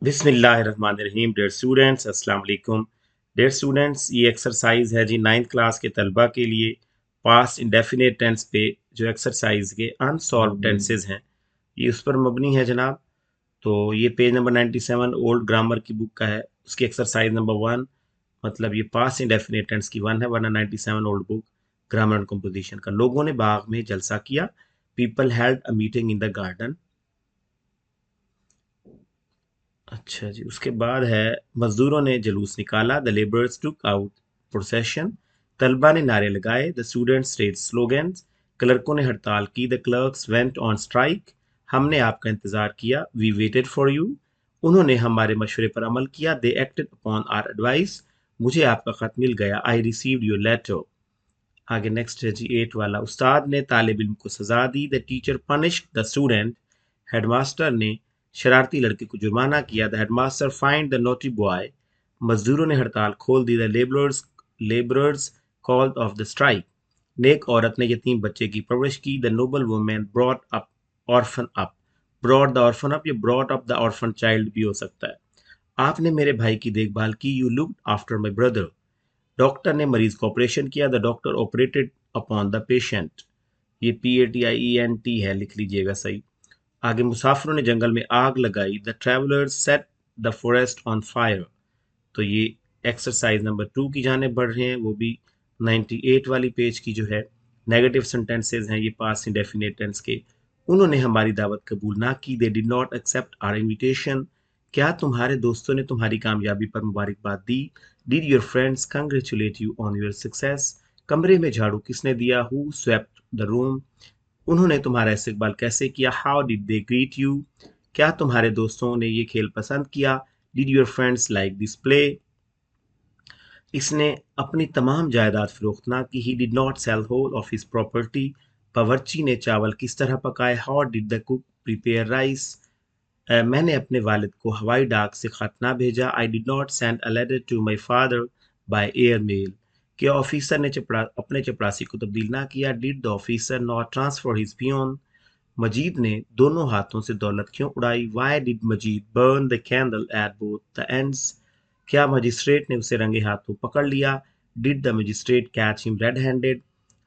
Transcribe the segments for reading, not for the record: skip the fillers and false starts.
बिस्मिल्लाहिर्रहमानिर्रहीम। Dear students, अस्सलाम वालेकुम। डियर स्टूडेंट्स, ये एक्सरसाइज है जी 9th क्लास के तलबा के लिए। पास्ट इंडेफिनिट टेंस पे जो एक्सरसाइज के अनसॉल्व टेंसेज हैं, ये उस पर मबनी है जनाब। तो ये पेज नंबर 97 ओल्ड ग्रामर की बुक का है। उसकी एक्सरसाइज नंबर 1, मतलब ये पास्ट इंडेफिनिट टेंस की 1 है, वरना 97 old book grammar and composition का। लोगों ने बाग में जलसा किया। People held a meeting in the garden. अच्छा जी, उसके बाद है मजदूरों ने जुलूस निकाला। The labourers took out procession. तलबा ने नारे लगाए। The students raised slogans. क्लर्कों ने हड़ताल की। The clerks went on strike. हमने आपका इंतजार किया। We waited for you. उन्होंने हमारे मशवरे पर अमल किया। They acted upon our advice. मुझे आपका खत मिल गया। I received your letter. आगे नेक्स्ट है जी 8 वाला। उस्ताद ने तालिब इल्म को सजा दी। The teacher punished the student. Headmaster ने शरारती लड़के को जुर्माना किया। The headmaster fined the naughty boy. मजदूरों ने हड़ताल खोल दी। The labourers called off the strike. नेक औरत ने यतीम बच्चे की परवरिश की। The noble women brought up orphan up. Brought the orphan up या brought up the orphan child भी हो सकता है। आपने मेरे भाई की देखभाल की। You looked after my brother. Doctor ने मरीज का ऑपरेशन किया। The doctor operated upon the patient. ये PATIENT है, लिख लीजिएगा सही। आगे मुसाफिरों ने जंगल में आग लगाई। The travellers set the forest on fire. तो ये एक्सरसाइज नंबर 2 की जाने बढ़ रहे हैं, वो भी 98 वाली पेज की जो है। नेगेटिव सेंटेंसेस हैं ये पास्ट इंडेफिनिट टेंस के। उन्होंने हमारी दावत कबूल ना की। They did not accept our invitation. क्या तुम्हारे दोस्तों ने तुम्हारी कामयाबी पर मुबारकबाद दी? Did your friends congratulate you on your success? कमरे में झाड़ू किसने दिया? Who swept the room? उन्होंने तुम्हारा इस्तकबाल कैसे किया? How did they greet you? क्या तुम्हारे दोस्तों ने ये खेल पसंद किया? Did your friends like this play? इसने अपनी तमाम जायदाद फरोख्त ना की। He did not cell whole of his property. बावर्ची ने चावल किस तरह पकाए? How did the cook prepare rice? मैंने अपने वालिद को हवाई डाक से खत ना भेजा। I did not send a letter to my father by air mail. क्या ऑफिसर ने अपने चपरासी को तब्दील ना किया? Did the officer not transfer his peon? Majid ने दोनों हाथों से दौलत क्यों उड़ाई? Why did Majid burn the candle at both the ends? क्या मजिस्ट्रेट ने उसे रंगे हाथों पकड़ लिया? Did the magistrate catch him red handed?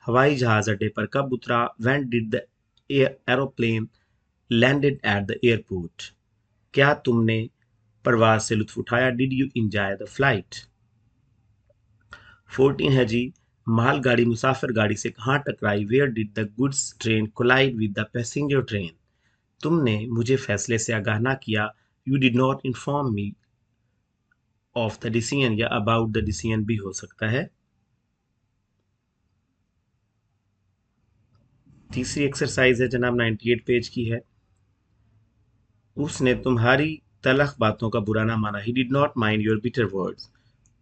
हवाई जहाज अड्डे पर कब उतरा? When did the aeroplane landed at the airport? क्या तुमने परवाज से लुत्फ उठाया? Did you enjoy the flight? 14 है जी। मालगाड़ी मुसाफिर गाड़ी से कहाँ टकराई? Where did the goods train collide with the passenger train? तुमने मुझे फैसले से आगाह ना किया। You did not inform me of the decision या अबाउट द डिसीजन भी हो सकता है। तीसरी एक्सरसाइज है जनाब 98 पेज की है। उसने तुम्हारी तलख बातों का बुरा ना माना। He did not mind your bitter words.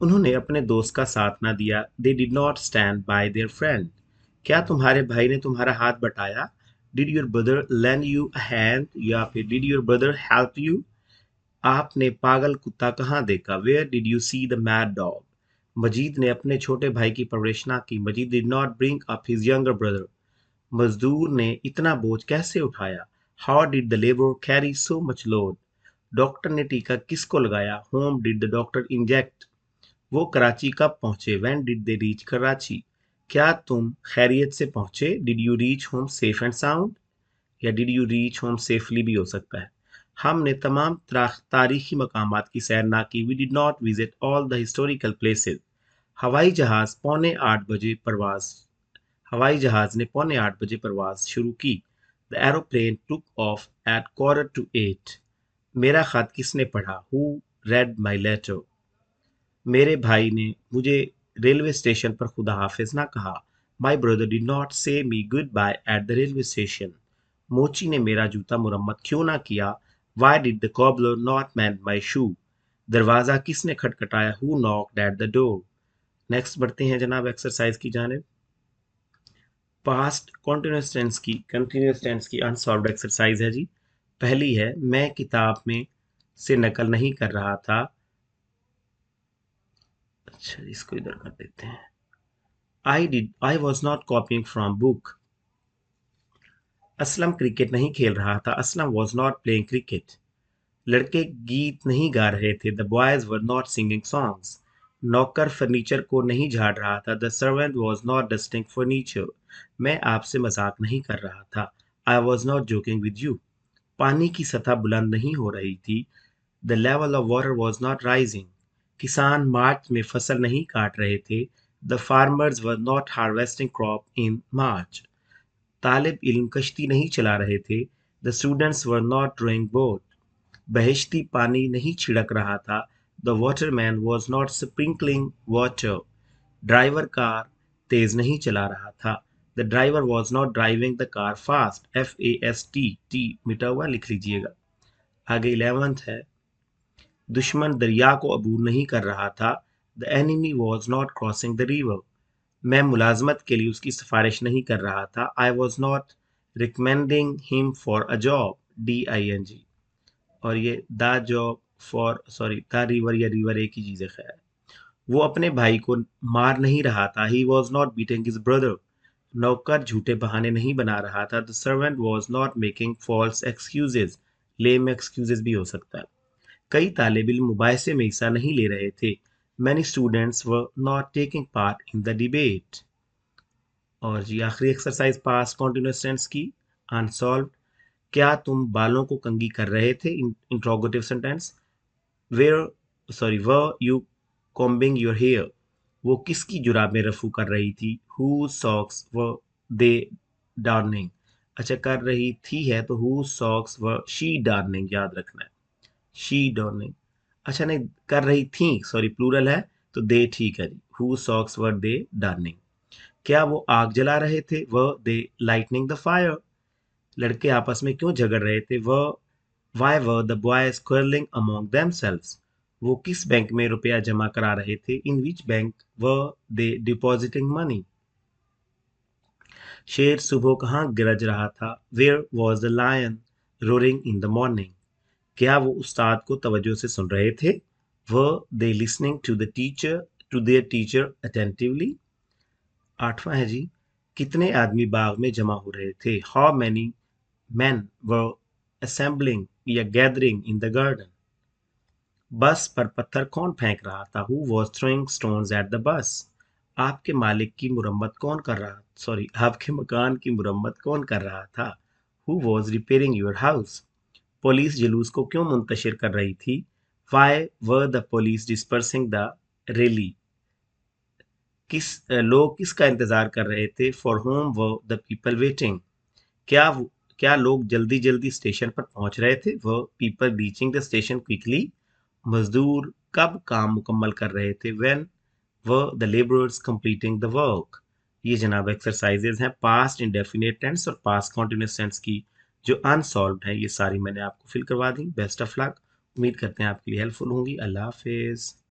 उन्होंने अपने दोस्त का साथ ना दिया। They did not stand by their friend. क्या तुम्हारे भाई ने तुम्हारा हाथ बटाया? Did your brother land you a hand या फिर did your brother help you? आपने पागल कुत्ता कहाँ देखा? Where did you see the mad dog? Majid ने अपने छोटे भाई की परवरिश ना की। Majid did not bring up his younger brother. मजदूर ने इतना बोझ कैसे उठाया? How did the labour carry so much load? Doctor ने टीका किसको लगाया? Whom did the doctor inject? वो कराची कब पहुंचे? When did they reach Karachi? क्या तुम खैरियत से पहुंचे? Did you reach home safe and sound? या did you reach home safely भी हो सकता है। हमने तमाम तारीखी मकामात की सैर ना की। We did not visit all the historical places. हवाई जहाज पौने 8 बजे परवाज हवाई जहाज ने पौने 8 बजे परवाज शुरू की। The aeroplane took off at quarter to 8। मेरा खत किसने पढ़ा? Who read my letter? मेरे भाई ने मुझे रेलवे स्टेशन पर खुदा हाफिज ना कहा। My brother did not say me good bye at the railway station. मोची ने मेरा जूता मुरम्मत क्यों ना किया? Why did the cobbler not mend my shoe? दरवाज़ा किसने खटखटाया? Who knocked at the door? Next बढ़ते हैं जनाब एक्सरसाइज की जानिब। पास्ट कंटिन्यूस टेंस की अनसॉल्व्ड एक्सरसाइज है जी। पहली है, मैं किताब में से नकल नहीं कर रहा था। अच्छा, इसको इधर कर देते हैं। I was not copying from book. Aslam cricket नहीं खेल रहा था। Aslam was not playing cricket. लड़के गीत नहीं गा रहे थे। The boys were not singing songs. नौकर फर्नीचर को नहीं झाड़ रहा था। The servant was not dusting furniture. मैं आपसे मजाक नहीं कर रहा था। I was not joking with you. पानी की सतह बुलंद नहीं हो रही थी। The level of water was not rising. किसान मार्च में फसल नहीं काट रहे थे। The farmers were not harvesting crop in March. तालिब इल्म कश्ती नहीं चला रहे थे। The students were not rowing boat. बहिश्ती पानी नहीं छिड़क रहा था। The waterman was not sprinkling water. Driver car तेज नहीं चला रहा था। The driver was not driving the car fast. FAST T मिटा हुआ लिख लीजिएगा। आगे 11th है। दुश्मन दरिया को अबूर नहीं कर रहा था। The enemy was not crossing the river. मैं मुलाजमत के लिए उसकी सिफारिश नहीं कर रहा था। I was not recommending him for a job. DING। और ये the job for sorry the river या रिवर एक ही चीज है खैर। वो अपने भाई को मार नहीं रहा था। He was not beating his brother. नौकर झूठे बहाने नहीं बना रहा था। The servant was not making false excuses. Lame excuses भी हो सकता है। कई तालिब इल्म मुबाहिसे में हिस्सा नहीं ले रहे थे। Many students were not taking part in the debate. और जी आखिरी एक्सरसाइज पास कॉन्टिन्यूअस टेंस की अनसॉल्व। क्या तुम बालों को कंघी कर रहे थे? Interrogative sentence. Where were you combing your hair? वो किसकी जुराबें रफू कर रही थी? Whose socks were they darning? अच्छा कर रही थी है तो whose socks were she darning याद रखना है। She darning. अच्छा नहीं कर रही थी सॉरी प्लूरल है तो दे ठीक है जी। Who socks were they darning? क्या वो आग जला रहे थे? Were they lighting the fire? लड़के आपस में क्यों झगड़ रहे थे? वह why were the boys quarrelling among themselves? वो किस बैंक में रुपया जमा करा रहे थे? In which bank were they depositing money? शेर सुबह कहाँ गरज रहा था? Where was the lion roaring in the morning? क्या वो उस्ताद को तवज्जो से सुन रहे थे? Were they listening to their teacher attentively? आठवां है जी। कितने आदमी बाग में जमा हो रहे थे? How many men were assembling या gathering in the garden? बस पर पत्थर कौन फेंक रहा था? Who was throwing stones at the bus? आपके मालिक की मुरम्मत कौन कर रहा सॉरी आपके मकान की मुरम्मत कौन कर रहा था? Who was repairing your house? Police जुलूस को क्यों मुंतशिर कर रही थी? Why were the police dispersing the rally? लोग किसका इंतजार कर रहे थे? For whom were the people waiting? क्या क्या लोग जल्दी जल्दी स्टेशन पर पहुंच रहे थे? वह people reaching the station quickly? मजदूर कब काम मुकम्मल कर रहे थे? When were the labourers completing the work? ये जनाब एक्सरसाइजेज हैं पास्ट इंडेफिनिट टेंस और पास्ट कॉन्टिन्यूअस टेंस की जो अनसॉल्व्ड है ये सारी मैंने आपको फिल करवा दी। Best of luck. उम्मीद करते हैं आपके लिए हेल्पफुल होंगी। अल्लाह हाफिज।